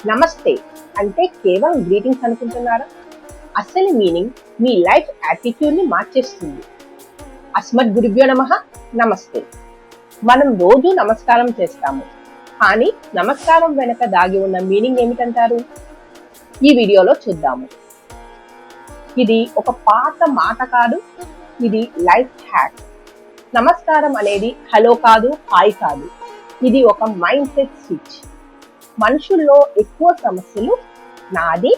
నమస్తే అంటే కేవలం గ్రీటింగ్స్ అనుకుంటున్నారా? అసలు మీనింగ్ మీ లైఫ్ యాటిట్యూడ్ ని మార్చేస్తుంది. అస్మద్ గురుభ్యో నమః. నమస్తే. మనం రోజు నమస్కారం చేస్తాము, కానీ నమస్కారం వెనక దాగి ఉన్న మీనింగ్ ఏమిటంటారు? ఈ వీడియోలో చూద్దాము. ఇది ఒక పాత మాట కాదు, ఇది లైఫ్ హ్యాక్. నమస్కారం అనేది హలో కాదు, హాయ్ కాదు, ఇది ఒక మైండ్ సెట్ స్విచ్. మనుషుల్లో ఎక్కువ సమస్యలు నాది,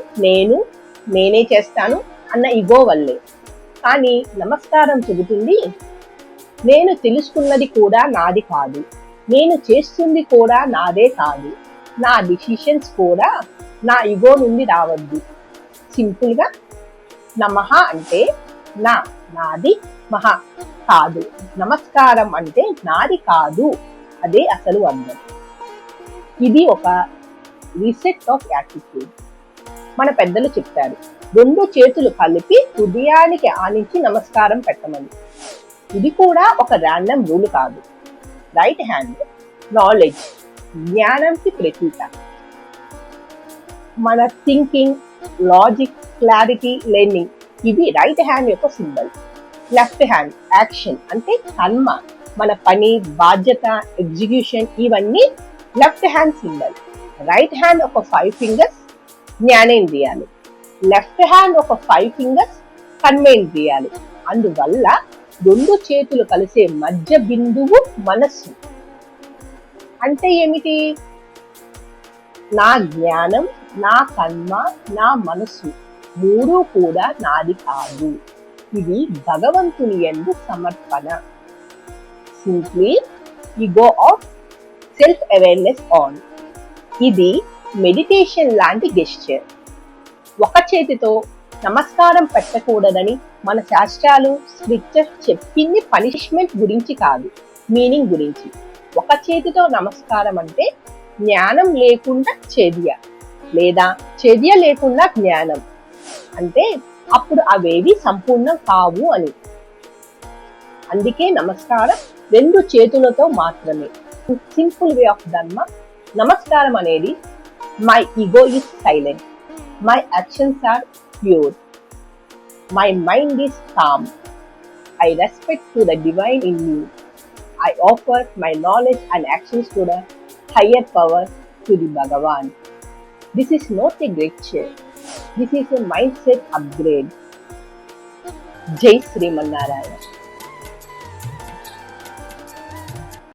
నేనే చేస్తాను అన్న ఇగో వల్లే. కానీ నమస్కారం చెబుతుంది, నేను తెలుసుకున్నది కూడా నాది కాదు, నేను చేస్తుంది కూడా నాదే కాదు, నా డిసిషన్స్ కూడా నా ఇగో నుండి రావద్దు. సింపుల్ గా నమః అంటే నాది, మహ కాదు. నమస్కారం అంటే నాది కాదు, అదే అసలు అర్థం. ఇది ఒక రీసెట్ ఆఫ్ యాటిట్యూడ్. మన పెద్దలు చెప్పారు, 2 చేతులు కలిపి హృదయానికి ఆనించి నమస్కారం పెట్టమని. ఇది కూడా ఒక ర్యాండమ్ రూల్ కాదు. రైట్ హ్యాండ్ నాలెడ్జ్, జ్ఞానంకి ప్రతీక. మన థింకింగ్, లాజిక్, క్లారిటీ, లెర్నింగ్ ఇవి రైట్ హ్యాండ్ యొక్క సింబల్. లెఫ్ట్ హ్యాండ్ యాక్షన్ అంటే కర్మ, మన పని, బాధ్యత, ఎగ్జిక్యూషన్ ఇవన్నీ left hand symbol. Right hand ఒక 5 ఫింగర్స్ జ్ఞానేంద్రియాలు, లెఫ్ట్ హ్యాండ్ ఒక 5 ఫింగర్స్ కర్మేంద్రియాలు. అందువల్ల 2 చేతులు కలిసే మధ్య బిందువు మనస్సు. అంటే ఏమిటి? నా జ్ఞానం, నా కర్మ, నా మనస్సు 3 కూడా నాది కాదు. ఇది భగవంతుని యందు సమర్పణ. Simply ego of self awareness on. ఇది మెడిటేషన్ లాంటి గెస్చర్. ఒక చేతితో నమస్కారం పెట్టకూడదని మన శాస్త్రాలు, స్క్రిప్చర్ చెప్పింది పనిష్మెంట్ గురించి కాదు, మీనింగ్ గురించి. ఒక చేతితో నమస్కారం అంటే జ్ఞానం లేకుండా చర్య, లేదా చర్య లేకుండా జ్ఞానం. అంటే అప్పుడు అవేవి సంపూర్ణం కావు అని. అందుకే నమస్కారం 2 చేతులతో మాత్రమే. Simple way of dharma. నమస్కారం అనేది my ego is silent, my actions are pure, my mind is calm, I respect to the divine in me, I offer my knowledge and actions to the higher power, to the Bhagavan. This is not a gesture, this is a mindset upgrade. జై శ్రీమన్నారాయణ.